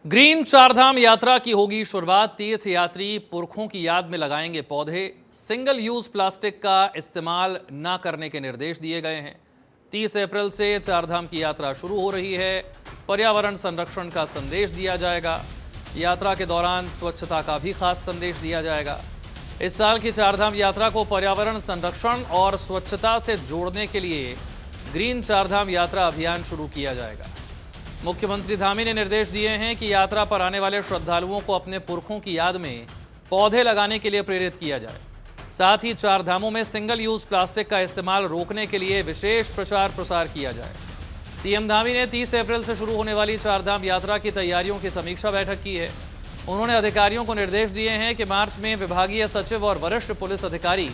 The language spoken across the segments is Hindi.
ग्रीन चारधाम यात्रा की होगी शुरुआत। तीर्थ यात्री पुरखों की याद में लगाएंगे पौधे। सिंगल यूज प्लास्टिक का इस्तेमाल न करने के निर्देश दिए गए हैं। 30 अप्रैल से चारधाम की यात्रा शुरू हो रही है। पर्यावरण संरक्षण का संदेश दिया जाएगा। यात्रा के दौरान स्वच्छता का भी खास संदेश दिया जाएगा। इस साल की चारधाम यात्रा को पर्यावरण संरक्षण और स्वच्छता से जोड़ने के लिए ग्रीन चारधाम यात्रा अभियान शुरू किया जाएगा। मुख्यमंत्री धामी ने निर्देश दिए हैं कि यात्रा पर आने वाले श्रद्धालुओं को अपने पुरखों की याद में पौधे लगाने के लिए प्रेरित किया जाए। साथ ही चार धामों में सिंगल यूज प्लास्टिक का इस्तेमाल रोकने के लिए विशेष प्रचार प्रसार किया जाए। सीएम धामी ने 30 अप्रैल से शुरू होने वाली चारधाम यात्रा की तैयारियों की समीक्षा बैठक की है। उन्होंने अधिकारियों को निर्देश दिए हैं कि मार्च में विभागीय सचिव और वरिष्ठ पुलिस अधिकारी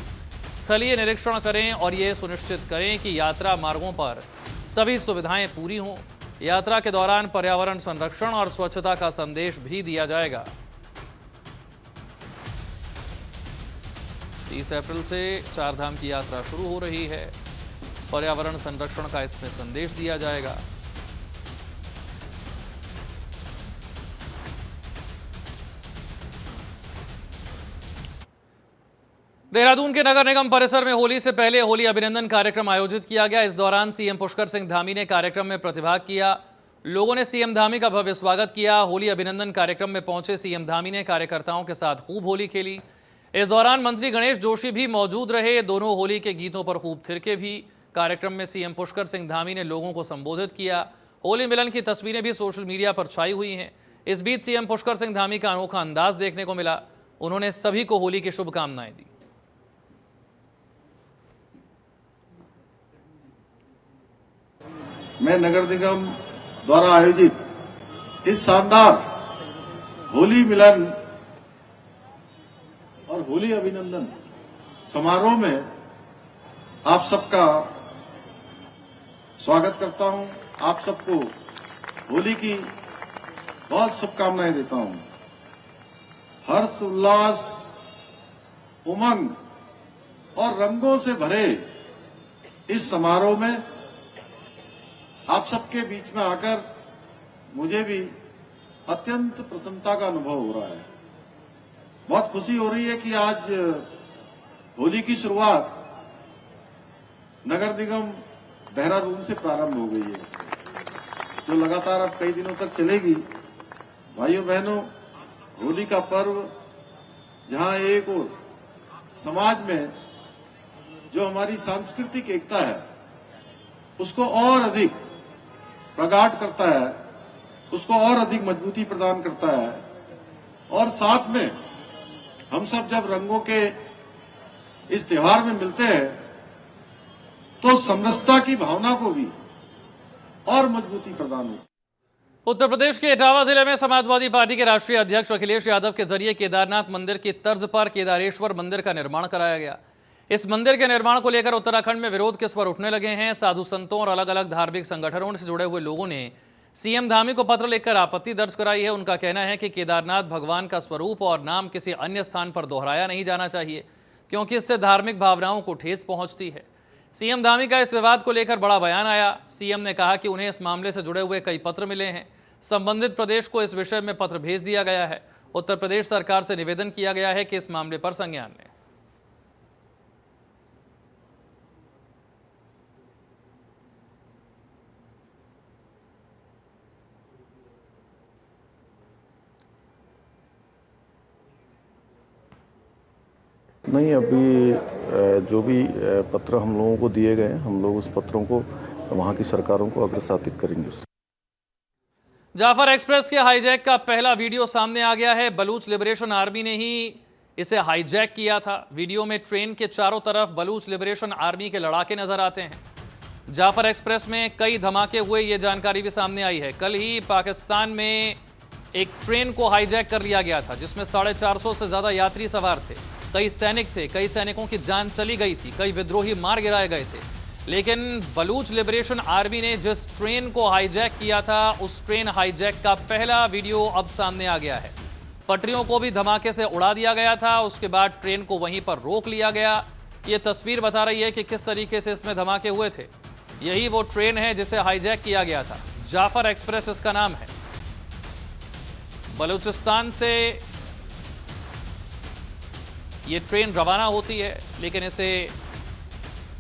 स्थलीय निरीक्षण करें और ये सुनिश्चित करें कि यात्रा मार्गों पर सभी सुविधाएं पूरी हों। यात्रा के दौरान पर्यावरण संरक्षण और स्वच्छता का संदेश भी दिया जाएगा। 30 अप्रैल से चारधाम की यात्रा शुरू हो रही है। पर्यावरण संरक्षण का इसमें संदेश दिया जाएगा। देहरादून के नगर निगम परिसर में होली से पहले होली अभिनंदन कार्यक्रम आयोजित किया गया। इस दौरान सीएम पुष्कर सिंह धामी ने कार्यक्रम में प्रतिभाग किया। लोगों ने सीएम धामी का भव्य स्वागत किया। होली अभिनंदन कार्यक्रम में पहुंचे सीएम धामी ने कार्यकर्ताओं के साथ खूब होली खेली। इस दौरान मंत्री गणेश जोशी भी मौजूद रहे। दोनों होली के गीतों पर खूब थिरके भी। कार्यक्रम में सीएम पुष्कर सिंह धामी ने लोगों को संबोधित किया। होली मिलन की तस्वीरें भी सोशल मीडिया पर छाई हुई हैं। इस बीच सीएम पुष्कर सिंह धामी का अनोखा अंदाज देखने को मिला। उन्होंने सभी को होली की शुभकामनाएं दी। मैं नगर निगम द्वारा आयोजित इस शानदार होली मिलन और होली अभिनंदन समारोह में आप सबका स्वागत करता हूं। आप सबको होली की बहुत शुभकामनाएं देता हूं। हर्ष उल्लास, उमंग और रंगों से भरे इस समारोह में आप सबके बीच में आकर मुझे भी अत्यंत प्रसन्नता का अनुभव हो रहा है। बहुत खुशी हो रही है कि आज होली की शुरुआत नगर निगम देहरादून से प्रारंभ हो गई है, जो लगातार अब कई दिनों तक चलेगी। भाइयों बहनों, होली का पर्व जहां एक और समाज में जो हमारी सांस्कृतिक एकता है उसको और अधिक प्रगाढ़ करता है, उसको और अधिक मजबूती प्रदान करता है। और साथ में हम सब जब रंगों के इस त्योहार में मिलते हैं तो समरसता की भावना को भी और मजबूती प्रदान होती है। उत्तर प्रदेश के इटावा जिले में समाजवादी पार्टी के राष्ट्रीय अध्यक्ष अखिलेश यादव के जरिए केदारनाथ मंदिर की तर्ज पर केदारेश्वर मंदिर का निर्माण कराया गया। इस मंदिर के निर्माण को लेकर उत्तराखंड में विरोध के स्वर उठने लगे हैं। साधु संतों और अलग अलग धार्मिक संगठनों से जुड़े हुए लोगों ने सीएम धामी को पत्र लिखकर आपत्ति दर्ज कराई है। उनका कहना है कि केदारनाथ भगवान का स्वरूप और नाम किसी अन्य स्थान पर दोहराया नहीं जाना चाहिए, क्योंकि इससे धार्मिक भावनाओं को ठेस पहुंचती है। सीएम धामी का इस विवाद को लेकर बड़ा बयान आया। सीएम ने कहा कि उन्हें इस मामले से जुड़े हुए कई पत्र मिले हैं। संबंधित प्रदेश को इस विषय में पत्र भेज दिया गया है। उत्तर प्रदेश सरकार से निवेदन किया गया है कि इस मामले पर संज्ञान लें। नहीं, अभी जो भी पत्र हम लोगों को दिए गए, हम लोग उस पत्रों को वहाँ की सरकारों को अग्रसातित करेंगे। जाफर एक्सप्रेस के हाईजैक का पहला वीडियो सामने आ गया है। बलूच लिबरेशन आर्मी ने ही इसे हाईजैक किया था। वीडियो में ट्रेन के चारों तरफ बलूच लिबरेशन आर्मी के लड़ाके नजर आते हैं। जाफर एक्सप्रेस में कई धमाके हुए, ये जानकारी भी सामने आई है। कल ही पाकिस्तान में एक ट्रेन को हाईजैक कर लिया गया था, जिसमें 450 से ज्यादा यात्री सवार थे। कई सैनिक थे, कई सैनिकों की जान चली गई थी, कई विद्रोही मार गिराए गए थे। लेकिन बलूच लिबरेशन आर्मी ने जिस ट्रेन को हाईजैक किया था, उस ट्रेन हाईजैक का पहला वीडियो अब सामने आ गया है। पटरियों को भी धमाके से उड़ा दिया गया था। उसके बाद ट्रेन को वहीं पर रोक लिया गया। ये तस्वीर बता रही है कि किस तरीके से इसमें धमाके हुए थे। यही वो ट्रेन है जिसे हाईजैक किया गया था। जाफर एक्सप्रेस इसका नाम है। बलूचिस्तान से ये ट्रेन रवाना होती है, लेकिन इसे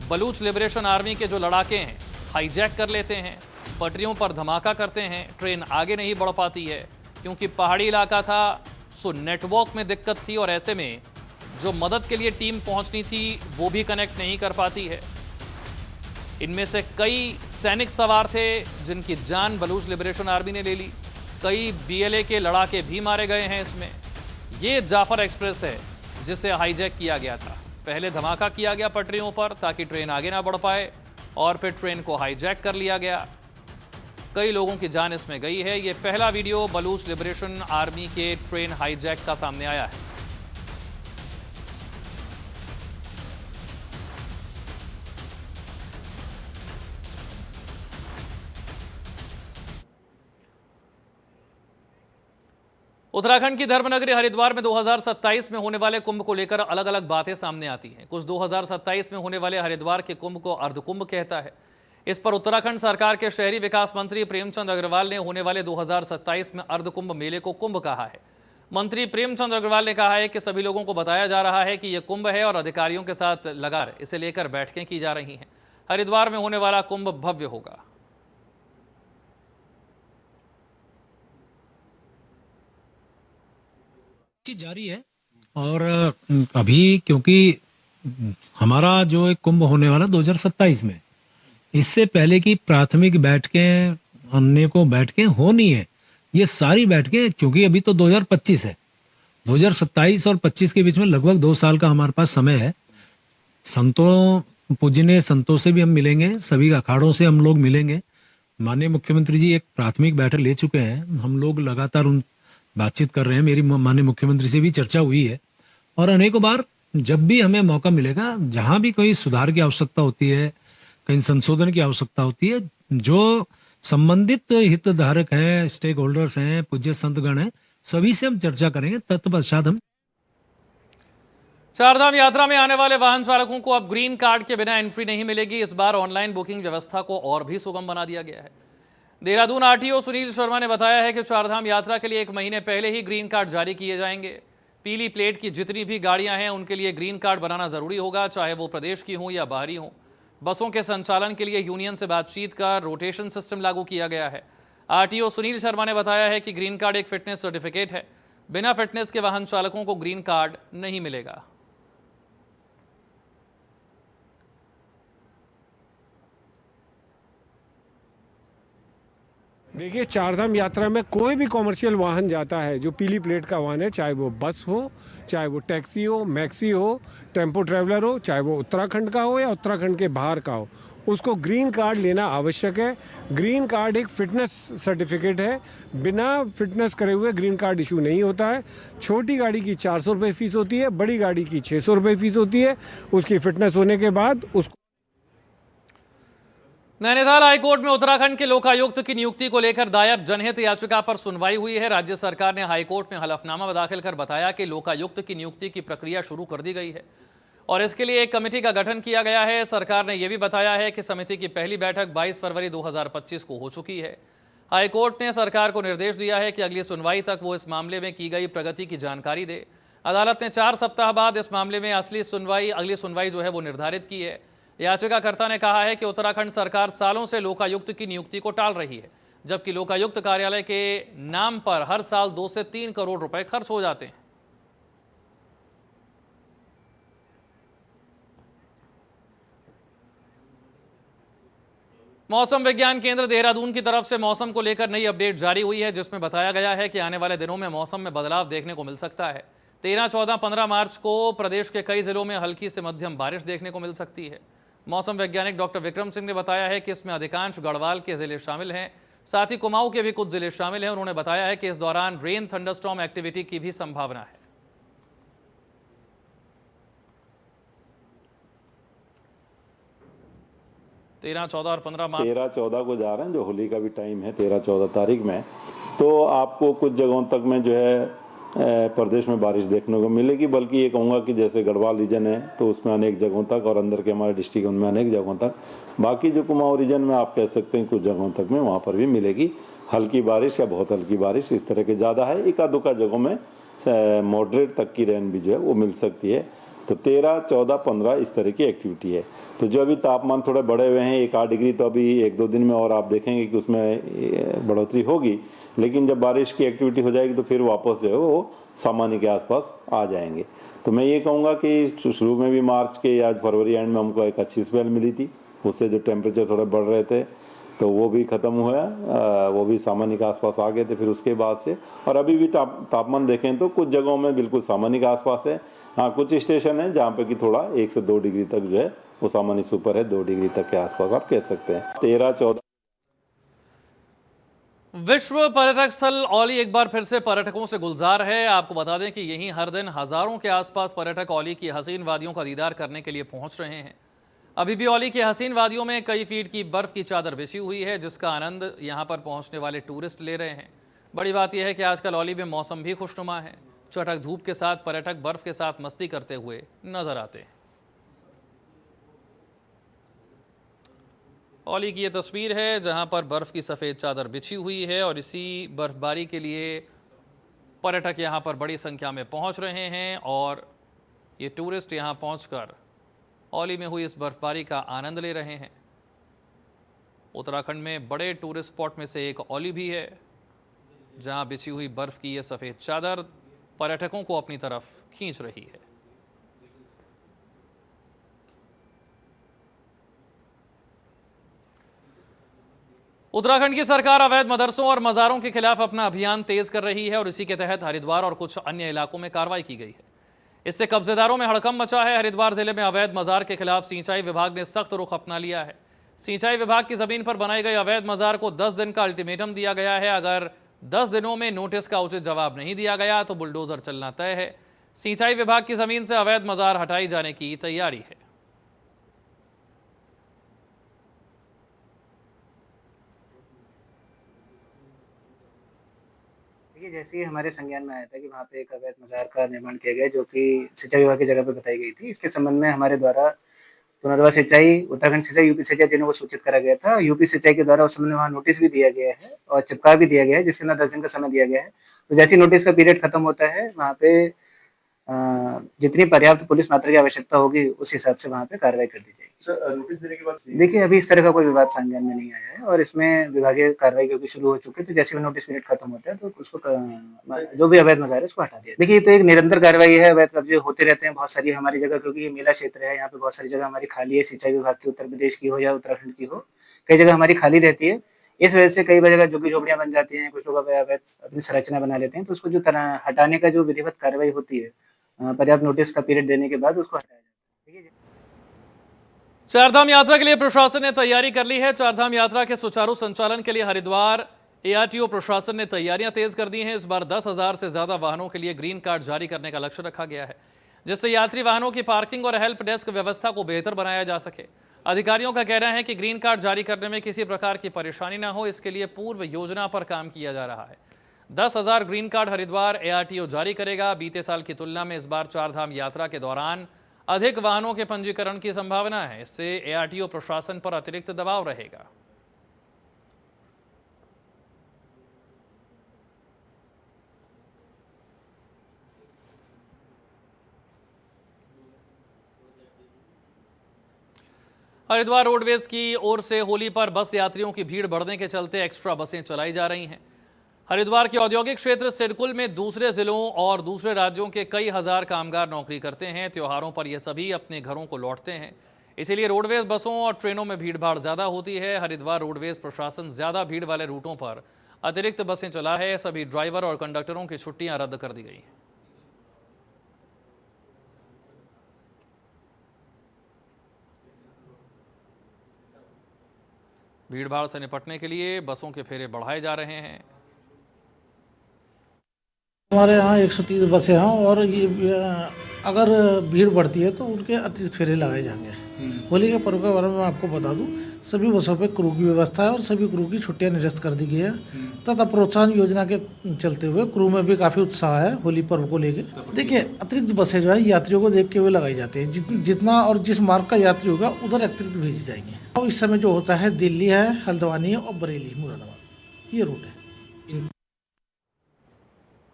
बलूच लिबरेशन आर्मी के जो लड़ाके हैं हाईजैक कर लेते हैं, पटरियों पर धमाका करते हैं। ट्रेन आगे नहीं बढ़ पाती है क्योंकि पहाड़ी इलाका था, सो नेटवर्क में दिक्कत थी और ऐसे में जो मदद के लिए टीम पहुंचनी थी वो भी कनेक्ट नहीं कर पाती है। इनमें से कई सैनिक सवार थे जिनकी जान बलूच लिबरेशन आर्मी ने ले ली। कई बीएलए के लड़ाके भी मारे गए हैं इसमें। ये जाफर एक्सप्रेस है जिसे हाईजैक किया गया था। पहले धमाका किया गया पटरियों पर ताकि ट्रेन आगे ना बढ़ पाए और फिर ट्रेन को हाईजैक कर लिया गया। कई लोगों की जान इसमें गई है। ये पहला वीडियो बलूच लिबरेशन आर्मी के ट्रेन हाईजैक का सामने आया है। उत्तराखंड की धर्मनगरी हरिद्वार में 2027 में होने वाले कुंभ को लेकर अलग अलग बातें सामने आती हैं। कुछ 2027 में होने वाले हरिद्वार के कुंभ को अर्धकुंभ कहता है। इस पर उत्तराखंड सरकार के शहरी विकास मंत्री प्रेमचंद अग्रवाल ने होने वाले 2027 में अर्धकुंभ मेले को कुंभ कहा है। मंत्री प्रेमचंद अग्रवाल ने कहा है कि सभी लोगों को बताया जा रहा है कि यह कुंभ है और अधिकारियों के साथ लगातार इसे लेकर बैठकें की जा रही हैं। हरिद्वार में होने वाला कुंभ भव्य होगा। जारी है और अभी क्योंकि हमारा जो एक कुंभ होने वाला 2027 में, इससे पहले की प्राथमिक बैठकें अन्य को बैठकें होनी है। ये सारी बैठकें क्योंकि अभी तो 2025 है, 2027 और 25 के बीच में लगभग 2 साल का हमारे पास समय है। संतों पूजनीय संतों से भी हम मिलेंगे, सभी अखाड़ों से हम लोग मिलेंगे। माननीय मुख्यमंत्री जी एक प्राथमिक बैठक ले चुके हैं, हम लोग लगातार उन बातचीत कर रहे हैं। मेरी माननीय मुख्यमंत्री से भी चर्चा हुई है और अनेकों बार जब भी हमें मौका मिलेगा, जहां भी कोई सुधार की आवश्यकता होती है, कहीं संशोधन की आवश्यकता होती है, जो संबंधित हितधारक हैं, स्टेक होल्डर्स हैं, पूज्य संतगण हैं, सभी से हम चर्चा करेंगे। तत्पश्चात हम चारधाम यात्रा में आने वाले वाहन चालकों को अब ग्रीन कार्ड के बिना एंट्री नहीं मिलेगी। इस बार ऑनलाइन बुकिंग व्यवस्था को और भी सुगम बना दिया गया है। देहरादून आरटीओ सुनील शर्मा ने बताया है कि चारधाम यात्रा के लिए 1 महीने पहले ही ग्रीन कार्ड जारी किए जाएंगे। पीली प्लेट की जितनी भी गाड़ियां हैं उनके लिए ग्रीन कार्ड बनाना जरूरी होगा, चाहे वो प्रदेश की हों या बाहरी हों। बसों के संचालन के लिए यूनियन से बातचीत कर रोटेशन सिस्टम लागू किया गया है। आरटीओ सुनील शर्मा ने बताया है कि ग्रीन कार्ड एक फिटनेस सर्टिफिकेट है, बिना फिटनेस के वाहन चालकों को ग्रीन कार्ड नहीं मिलेगा। देखिए, चारधाम यात्रा में कोई भी कॉमर्शियल वाहन जाता है जो पीली प्लेट का वाहन है, चाहे वो बस हो, चाहे वो टैक्सी हो, मैक्सी हो, टेम्पो ट्रैवलर हो, चाहे वो उत्तराखंड का हो या उत्तराखंड के बाहर का हो, उसको ग्रीन कार्ड लेना आवश्यक है। ग्रीन कार्ड एक फिटनेस सर्टिफिकेट है, बिना फिटनेस करे हुए ग्रीन कार्ड इशू नहीं होता है। छोटी गाड़ी की 400 रुपये फीस होती है, बड़ी गाड़ी की 600 रुपये फीस होती है। उसकी फिटनेस होने के बाद उसको नैनीताल हाईकोर्ट में उत्तराखंड के लोकायुक्त की नियुक्ति को लेकर दायर जनहित याचिका पर सुनवाई हुई है। राज्य सरकार ने हाईकोर्ट में हलफनामा दाखिल कर बताया कि लोकायुक्त की नियुक्ति की प्रक्रिया शुरू कर दी गई है और इसके लिए एक कमेटी का गठन किया गया है। सरकार ने यह भी बताया है कि समिति की पहली बैठक 22 फरवरी 2025 को हो चुकी है। हाईकोर्ट ने सरकार को निर्देश दिया है कि अगली सुनवाई तक वो इस मामले में की गई प्रगति की जानकारी दे। अदालत ने 4 सप्ताह बाद इस मामले में अगली सुनवाई जो है वो निर्धारित की है। याचिकाकर्ता ने कहा है कि उत्तराखंड सरकार सालों से लोकायुक्त की नियुक्ति को टाल रही है, जबकि लोकायुक्त कार्यालय के नाम पर हर साल 2 से 3 करोड़ रुपए खर्च हो जाते हैं। मौसम विज्ञान केंद्र देहरादून की तरफ से मौसम को लेकर नई अपडेट जारी हुई है, जिसमें बताया गया है कि आने वाले दिनों में मौसम में बदलाव देखने को मिल सकता है। 13, 14, 15 मार्च को प्रदेश के कई जिलों में हल्की से मध्यम बारिश देखने को मिल सकती है। मौसम वैज्ञानिक डॉक्टर विक्रम सिंह ने बताया है कि इसमें अधिकांश गढ़वाल के जिले शामिल हैं, साथ ही कुमाऊं के भी कुछ जिले शामिल हैं। उन्होंने बताया है कि इस दौरान रेन थंडरस्टॉर्म एक्टिविटी की भी संभावना है। तेरह, 14 और 15 मार्च 13, 14 को जा रहे हैं, जो होली का भी टाइम है 13, 14 तारीख में, तो आपको कुछ जगहों तक में जो है प्रदेश में बारिश देखने को मिलेगी। बल्कि ये कहूँगा कि जैसे गढ़वाल रीजन है तो उसमें अनेक जगहों तक, और अंदर के हमारे डिस्ट्रिक्ट उनमें अनेक जगहों तक, बाकी जो कुमाऊं रीजन में आप कह सकते हैं कुछ जगहों तक में वहाँ पर भी मिलेगी। हल्की बारिश या बहुत हल्की बारिश इस तरह के ज़्यादा है। एक आध जगहों में मॉडरेट तक की रेन भी जो है वो मिल सकती है। तो 13, 14, 15 इस तरह की एक्टिविटी है। तो जो अभी तापमान थोड़े बढ़े हुए हैं 1-8 डिग्री, तो अभी 1-2 दिन में और आप देखेंगे कि उसमें बढ़ोतरी होगी। लेकिन जब बारिश की एक्टिविटी हो जाएगी तो फिर वापस जो है वो सामान्य के आसपास आ जाएंगे। तो मैं ये कहूँगा कि शुरू में भी मार्च के या फरवरी एंड में हमको एक अच्छी स्पेल मिली थी, उससे जो टेम्परेचर थोड़े बढ़ रहे थे तो वो भी ख़त्म हुआ, वो भी सामान्य के आसपास आ गए थे फिर उसके बाद से। और अभी भी तापमान देखें तो कुछ जगहों में बिल्कुल सामान्य के आसपास है। हाँ, कुछ स्टेशन है जहाँ पे कि थोड़ा 1 से 2 डिग्री तक जो है वो सामान्य से ऊपर है, 2 डिग्री तक के आसपास आप कह सकते हैं। 13, 14 विश्व पर्यटक स्थल औली एक बार फिर से पर्यटकों से गुलजार है। आपको बता दें कि यहीं हर दिन हजारों के आसपास पर्यटक औली की हसीन वादियों का दीदार करने के लिए पहुंच रहे हैं। अभी भी औली की हसीन वादियों में कई फीट की बर्फ की चादर बिछी हुई है, जिसका आनंद यहां पर पहुंचने वाले टूरिस्ट ले रहे हैं। बड़ी बात यह है कि आजकल औली में मौसम भी खुशनुमा है। चटक धूप के साथ पर्यटक बर्फ के साथ मस्ती करते हुए नजर आते हैं। औली की ये तस्वीर है जहां पर बर्फ की सफ़ेद चादर बिछी हुई है और इसी बर्फबारी के लिए पर्यटक यहां पर बड़ी संख्या में पहुंच रहे हैं और ये टूरिस्ट यहां पहुंचकर औली में हुई इस बर्फबारी का आनंद ले रहे हैं। उत्तराखंड में बड़े टूरिस्ट स्पॉट में से एक औली भी है, जहां बिछी हुई बर्फ की ये सफ़ेद चादर पर्यटकों को अपनी तरफ खींच रही है। उत्तराखंड की सरकार अवैध मदरसों और मज़ारों के खिलाफ अपना अभियान तेज कर रही है और इसी के तहत हरिद्वार और कुछ अन्य इलाकों में कार्रवाई की गई है। इससे कब्जेदारों में हड़कंप मचा है। हरिद्वार जिले में अवैध मज़ार के खिलाफ सिंचाई विभाग ने सख्त रुख अपना लिया है। सिंचाई विभाग की जमीन पर बनाई गई अवैध मज़ार को 10 दिन का अल्टीमेटम दिया गया है। अगर 10 दिनों में नोटिस का उचित जवाब नहीं दिया गया तो बुलडोजर चलना तय है। सिंचाई विभाग की जमीन से अवैध मज़ार हटाई जाने की तैयारी है। देखिए, जैसे ही हमारे संज्ञान में आया था कि वहाँ पे एक अवैध मज़ार का निर्माण किया गया, जो कि सिंचाई विभाग की जगह पे बताई गई थी। इसके संबंध में हमारे द्वारा पुनर्वा सिंचाई, उत्तराखंड सिंचाई, यूपी सिंचाई तीनों को सूचित करा गया था। यूपी सिंचाई के द्वारा उस संबंध में वहाँ नोटिस भी दिया गया है और चिपका भी दिया गया है, जिसके अंदर 10 दिन का समय दिया गया है। तो जैसे ही नोटिस का पीरियड खत्म होता है, वहाँ पे जितनी पर्याप्त पुलिस मात्रा की आवश्यकता होगी उस हिसाब से वहाँ पे कार्रवाई कर दी जाएगी। सर, नोटिस देने के बाद देखिए, अभी इस तरह का कोई विवाद संज्ञान में नहीं आया है और इसमें विभागीय कार्रवाई क्योंकि शुरू हो चुकी है, तो जैसे भी नोटिस पीरियड खत्म होता है तो उसको जो भी अवैध मज़ार है उसको हटा दिया। देखिए, ये तो एक निरंतर कार्रवाई है। अवैध कब्जे होते रहते हैं बहुत सारी हमारी जगह, क्योंकि ये मेला क्षेत्र है। यहाँ पे बहुत सारी जगह हमारी खाली है, सिंचाई विभाग की, उत्तर प्रदेश की हो या उत्तराखंड की हो, कई जगह हमारी खाली रहती है। इस वजह से कई जगह झुग्गी झोपड़ियाँ बन जाती हैं, कुछ लोग अवैध अपनी संरचना बना लेते हैं, तो उसको जो हटाने का जो विधिवत कार्रवाई होती है, पर्याप्त नोटिस का पीरियड देने के बाद उसको हटाया जाता है। चारधाम यात्रा के लिए प्रशासन ने तैयारी कर ली है। चारधाम यात्रा के सुचारू संचालन के लिए हरिद्वार एआरटीओ प्रशासन ने तैयारियां तेज कर दी हैं। इस बार 10,000 से ज्यादा वाहनों के लिए ग्रीन कार्ड जारी करने का लक्ष्य रखा गया है, जिससे यात्री वाहनों की पार्किंग और हेल्प डेस्क व्यवस्था को बेहतर बनाया जा सके। अधिकारियों का कहना है कि ग्रीन कार्ड जारी करने में किसी प्रकार की परेशानी न हो, इसके लिए पूर्व योजना पर काम किया जा रहा है। 10,000 ग्रीन कार्ड हरिद्वार एआरटीओ जारी करेगा। बीते साल की तुलना में इस बार चारधाम यात्रा के दौरान अधिक वाहनों के पंजीकरण की संभावना है। इससे एआरटीओ प्रशासन पर अतिरिक्त दबाव रहेगा। हरिद्वार रोडवेज की ओर से होली पर बस यात्रियों की भीड़ बढ़ने के चलते एक्स्ट्रा बसें चलाई जा रही हैं। हरिद्वार के औद्योगिक क्षेत्र सिडकुल में दूसरे जिलों और दूसरे राज्यों के कई हजार कामगार नौकरी करते हैं। त्योहारों पर ये सभी अपने घरों को लौटते हैं, इसीलिए रोडवेज बसों और ट्रेनों में भीड़ भाड़ ज़्यादा होती है। हरिद्वार रोडवेज प्रशासन ज़्यादा भीड़ वाले रूटों पर अतिरिक्त बसें चला है। सभी ड्राइवर और कंडक्टरों की छुट्टियां रद्द कर दी गई हैं। भीड़ भाड़ से निपटने के लिए बसों के फेरे बढ़ाए जा रहे हैं। हमारे यहाँ 130 बसें हैं और ये अगर भीड़ बढ़ती है तो उनके अतिरिक्त फेरे लगाए जाएंगे। होली के पर्व के बारे में मैं आपको बता दूं, सभी बसों पे क्रू की व्यवस्था है और सभी क्रू की छुट्टियां निरस्त कर दी गई है तथा प्रोत्साहन योजना के चलते हुए क्रू में भी काफ़ी उत्साह है होली पर्व को लेके। देखिए, अतिरिक्त बसें जो है यात्रियों को देखते हुए लगाई जाती है। जितना और जिस मार्ग का यात्री होगा उधर अतिरिक्त भेजी जाएंगी। और इस समय जो होता है दिल्ली है, हल्द्वानी और बरेली, मुरादाबाद, ये रूट है।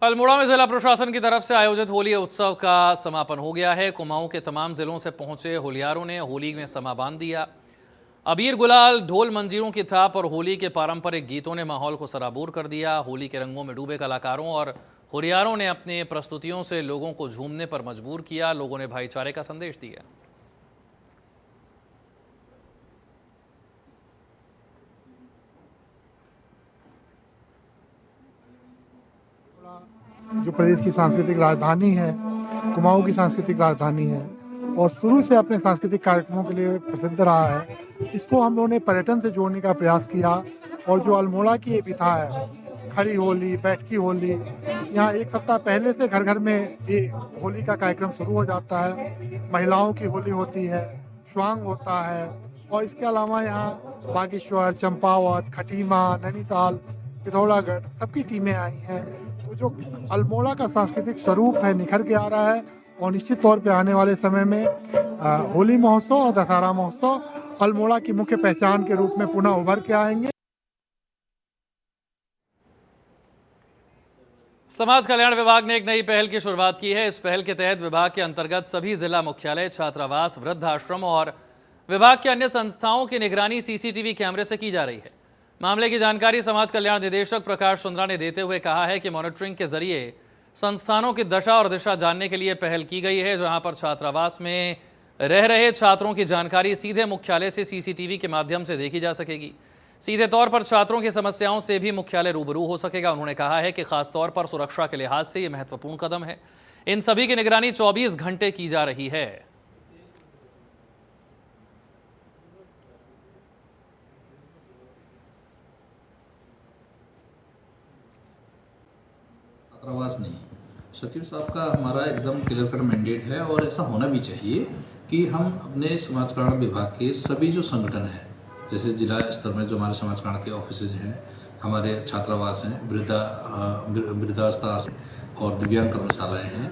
अल्मोड़ा में जिला प्रशासन की तरफ से आयोजित होली उत्सव का समापन हो गया है। कुमाऊं के तमाम जिलों से पहुंचे होलियारों ने होली में समा बांध दिया। अबीर गुलाल, ढोल मंजीरों की थाप और होली के पारंपरिक गीतों ने माहौल को सराबोर कर दिया। होली के रंगों में डूबे कलाकारों और होलियारों ने अपनी प्रस्तुतियों से लोगों को झूमने पर मजबूर किया। लोगों ने भाईचारे का संदेश दिया। जो प्रदेश की सांस्कृतिक राजधानी है, कुमाऊं की सांस्कृतिक राजधानी है और शुरू से अपने सांस्कृतिक कार्यक्रमों के लिए प्रसिद्ध रहा है, इसको हम लोगों ने पर्यटन से जोड़ने का प्रयास किया। और जो अल्मोड़ा की ये प्रथा है, खड़ी होली, बैठकी होली, यहाँ एक सप्ताह पहले से घर घर में ये होली का कार्यक्रम शुरू हो जाता है। महिलाओं की होली होती है, स्वांग होता है और इसके अलावा यहाँ बागेश्वर, चंपावत, खटीमा, नैनीताल, पिथौरागढ़ सबकी टीमें आई हैं। तो जो अल्मोड़ा का सांस्कृतिक स्वरूप है निखर के आ रहा है और निश्चित तौर पे आने वाले समय में होली महोत्सव और दशहरा महोत्सव अल्मोड़ा की मुख्य पहचान के रूप में पुनः उभर के आएंगे। समाज कल्याण विभाग ने एक नई पहल की शुरुआत की है। इस पहल के तहत विभाग के अंतर्गत सभी जिला मुख्यालय, छात्रावास, वृद्धाश्रम और विभाग के अन्य संस्थाओं की निगरानी सीसीटीवी कैमरे से की जा रही है। मामले की जानकारी समाज कल्याण निदेशक प्रकाश चंद्रा ने देते हुए कहा है कि मॉनिटरिंग के जरिए संस्थानों की दशा और दिशा जानने के लिए पहल की गई है, जहां पर छात्रावास में रह रहे छात्रों की जानकारी सीधे मुख्यालय से सीसीटीवी के माध्यम से देखी जा सकेगी। सीधे तौर पर छात्रों की समस्याओं से भी मुख्यालय रूबरू हो सकेगा। उन्होंने कहा है कि खासतौर पर सुरक्षा के लिहाज से ये महत्वपूर्ण कदम है। इन सभी की निगरानी 24 घंटे की जा रही है। छात्रावास नहीं, सचिव साहब का हमारा एकदम क्लियर कट मैंडेट है और ऐसा होना भी चाहिए कि हम अपने समाज कल्याण विभाग के सभी जो संगठन हैं, जैसे जिला स्तर में जो हमारे समाज कल्याण के ऑफिसेज हैं, हमारे छात्रावास हैं, वृद्धावस्था और दिव्यांग कर्मशालाएँ हैं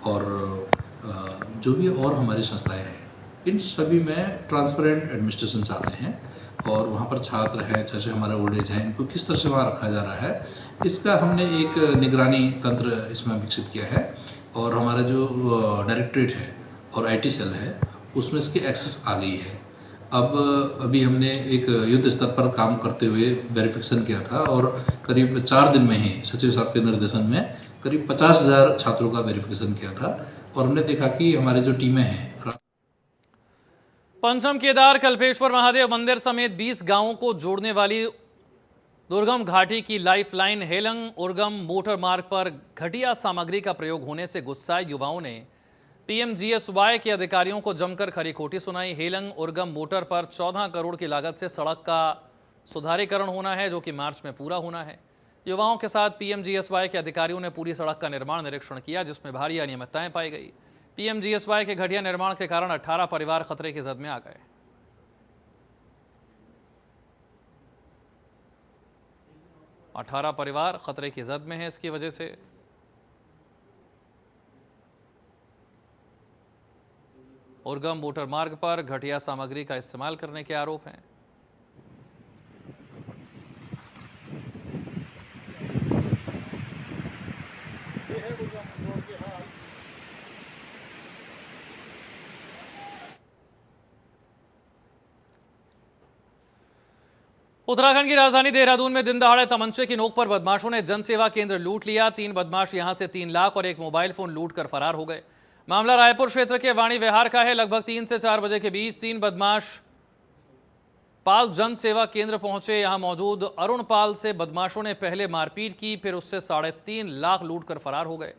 और जो भी और हमारी संस्थाएँ हैं, इन सभी में ट्रांसपेरेंट एडमिनिस्ट्रेशन चाहते हैं और वहाँ पर छात्र हैं, जैसे हमारे ओल्ड एज हैं, इनको किस तरह से वहाँ रखा जा रहा है, इसका हमने एक निगरानी तंत्र इसमें विकसित किया है। और हमारा जो डायरेक्टरेट है और आईटी सेल है, उसमें इसकी एक्सेस आ गई है। अब अभी हमने एक युद्ध स्तर पर काम करते हुए वेरिफिकेशन किया था और करीब 4 दिन में ही सचिव साहब के निर्देशन में करीब 50,000 छात्रों का वेरिफिकेशन किया था और हमने देखा कि हमारे जो टीमें हैं। पंचम केदार कल्पेश्वर महादेव मंदिर समेत 20 गांवों को जोड़ने वाली दुर्गम घाटी की लाइफलाइन हेलंग उर्गम मोटर मार्ग पर घटिया सामग्री का प्रयोग होने से गुस्साए युवाओं ने पीएमजीएसवाई के अधिकारियों को जमकर खरी खोटी सुनाई। हेलंग उर्गम मोटर पर 14 करोड़ की लागत से सड़क का सुधारीकरण होना है, जो कि मार्च में पूरा होना है। युवाओं के साथ पीएमजीएसवाई के अधिकारियों ने पूरी सड़क का निर्माण निरीक्षण किया, जिसमें भारी अनियमितताएं पाई गई। पीएमजीएसवाई के घटिया निर्माण के कारण 18 परिवार खतरे की जद में आ गए। अठारह परिवार खतरे की जद में है। इसकी वजह से उर्गम मोटर मार्ग पर घटिया सामग्री का इस्तेमाल करने के आरोप हैं। उत्तराखंड की राजधानी देहरादून में दिन दहाड़े तमंचे की नोक पर बदमाशों ने जनसेवा केंद्र लूट लिया। 3 बदमाश यहां से 3 लाख और एक मोबाइल फोन लूट कर फरार हो गए। मामला रायपुर क्षेत्र के वाणी विहार का है। लगभग 3 से 4 बजे के बीच 3 बदमाश पाल जन सेवा केंद्र पहुंचे। यहां मौजूद अरुण पाल से बदमाशों ने पहले मारपीट की, फिर उससे 3.5 लाख लूट कर फरार हो गए।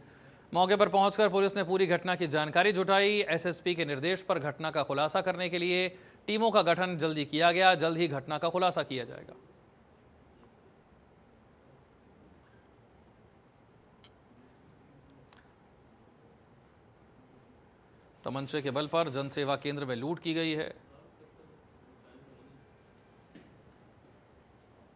मौके पर पहुंचकर पुलिस ने पूरी घटना की जानकारी जुटाई। एसएसपी के निर्देश पर घटना का खुलासा करने के लिए टीमों का गठन जल्दी किया गया। जल्द ही घटना का खुलासा किया जाएगा। तमंचे के बल पर जनसेवा केंद्र में लूट की गई है।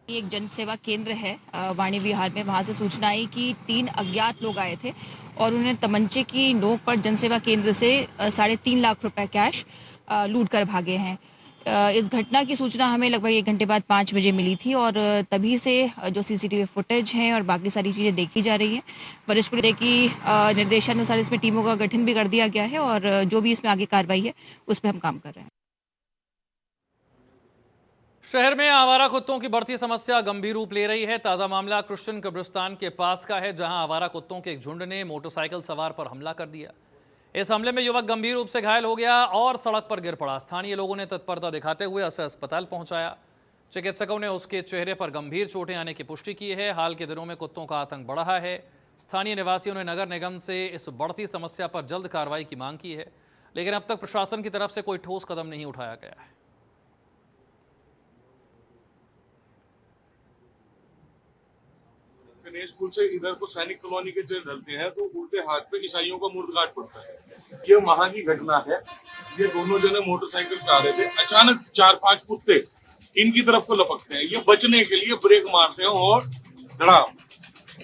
एक जनसेवा केंद्र है वाणी विहार में, वहां से सूचना आई कि 3 अज्ञात लोग आए थे और उन्होंने तमंचे की नोक पर जनसेवा केंद्र से 3.5 लाख रुपए कैश लूट कर भागे हैं। इस घटना की सूचना हमें लगभग 1 घंटे बाद 5 बजे मिली थी और तभी से जो सीसीटीवी फुटेज है और बाकी सारी चीज़ें देखी जा रही हैं। वरिष्ठ पुलिस की निर्देशानुसार इसमें टीमों का गठन भी कर दिया गया है और जो भी इसमें आगे कार्रवाई है उस पर हम काम कर रहे हैं। शहर में आवारा कुत्तों की बढ़ती समस्या गंभीर रूप ले रही है। ताजा मामला क्रिश्चियन कब्रिस्तान के पास का है, जहां आवारा कुत्तों के एक झुंड ने मोटरसाइकिल सवार पर हमला कर दिया। इस हमले में युवक गंभीर रूप से घायल हो गया और सड़क पर गिर पड़ा। स्थानीय लोगों ने तत्परता दिखाते हुए उसे अस्पताल पहुंचाया। चिकित्सकों ने उसके चेहरे पर गंभीर चोटें आने की पुष्टि की है। हाल के दिनों में कुत्तों का आतंक बढ़ा है। स्थानीय निवासियों ने नगर निगम से इस बढ़ती समस्या पर जल्द कार्रवाई की मांग की है, लेकिन अब तक प्रशासन की तरफ से कोई ठोस कदम नहीं उठाया गया है। गणेश पुल से इधर को सैनिक कॉलोनी के ट्रेन ढलते हैं तो उल्टे हाथ पे ईसाइयों का मुर्दघाट पड़ता है। ये वहां की घटना है। ये दोनों जने मोटरसाइकिल पे आ रहे थे, अचानक 4-5 कुत्ते इनकी तरफ को लपकते हैं। ये बचने के लिए ब्रेक मारते हैं और धड़ाम,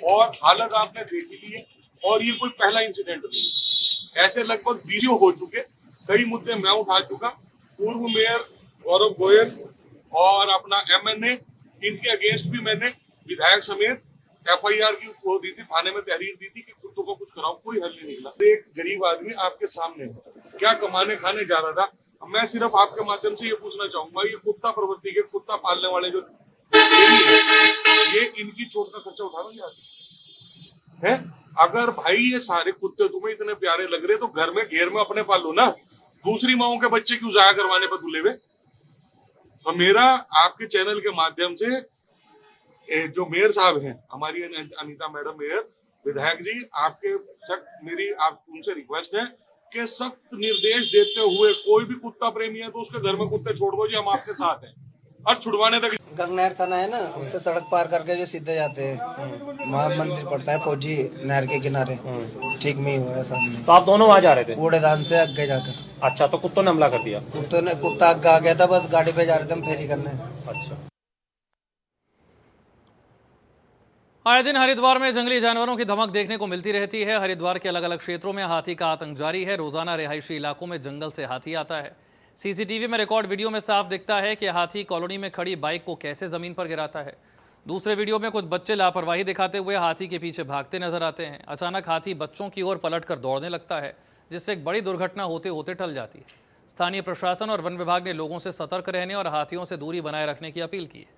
और हालत आपने देख ली है। और ये कोई पहला इंसिडेंट नहीं है, ऐसे लगभग 20 हो चुके। कई मुद्दे मैं उठा चुका। पूर्व मेयर गौरव गोयल और अपना MNA, इनके अगेंस्ट भी मैंने विधायक समेत FIR की वो दी थी, थाने में तहरीर दी थी कि कुत्तों को कुछ कराओ, कोई हल नहीं निकला। एक गरीब आदमी आपके सामने क्या कमाने खाने जा रहा था। मैं सिर्फ आपके माध्यम से ये पूछना चाहूंगा, ये कुत्ता प्रवृत्ति के कुत्ता पालने वाले जो ये इनकी चोट का खर्चा उठाना है। अगर भाई ये सारे कुत्ते तुम्हें इतने प्यारे लग रहे तो घर में घेर में अपने पालो ना, दूसरी माओं के बच्चे क्यों जाया करवाने पर तुले हुए। तो मेरा आपके चैनल के माध्यम से जो मेयर साहब हैं, हमारी अनीता मैडम मेयर, विधायक जी, आपके सख्त मेरी आप उनसे रिक्वेस्ट है कि सख्त निर्देश देते हुए कोई भी कुत्ता प्रेमी है तो उसके घर में कुत्ते छोड़ दो जी, हम आपके साथ हैं और छुड़वाने तक। गंगनहर थाना है ना, उससे सड़क पार करके जो सीधे जाते हैं वहाँ मंदिर पड़ता है, फौजी नहर के किनारे ठीक में ही हुआ है सामने। तो आप दोनों वहाँ जा रहे थे? कूड़ेदान से आगे जाकर। अच्छा, तो कुत्तों ने हमला कर दिया? कुत्ता आगे आ गया था, बस गाड़ी पे जा रहे थे हम फेरी करने। अच्छा। आए दिन हरिद्वार में जंगली जानवरों की धमक देखने को मिलती रहती है। हरिद्वार के अलग अलग क्षेत्रों में हाथी का आतंक जारी है। रोजाना रिहायशी इलाकों में जंगल से हाथी आता है। सीसीटीवी में रिकॉर्ड वीडियो में साफ दिखता है कि हाथी कॉलोनी में खड़ी बाइक को कैसे जमीन पर गिराता है। दूसरे वीडियो में कुछ बच्चे लापरवाही दिखाते हुए हाथी के पीछे भागते नजर आते हैं। अचानक हाथी बच्चों की ओर पलटकर दौड़ने लगता है, जिससे एक बड़ी दुर्घटना होते होते टल जाती है। स्थानीय प्रशासन और वन विभाग ने लोगों से सतर्क रहने और हाथियों से दूरी बनाए रखने की अपील की है।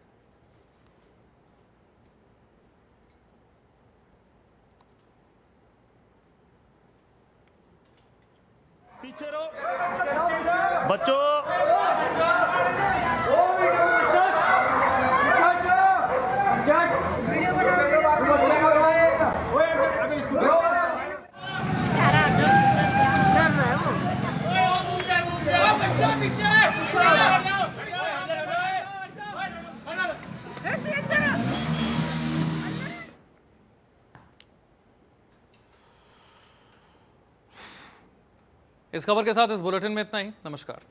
पीछे रहो बच्चों। इस खबर के साथ इस बुलेटिन में इतना ही। नमस्कार।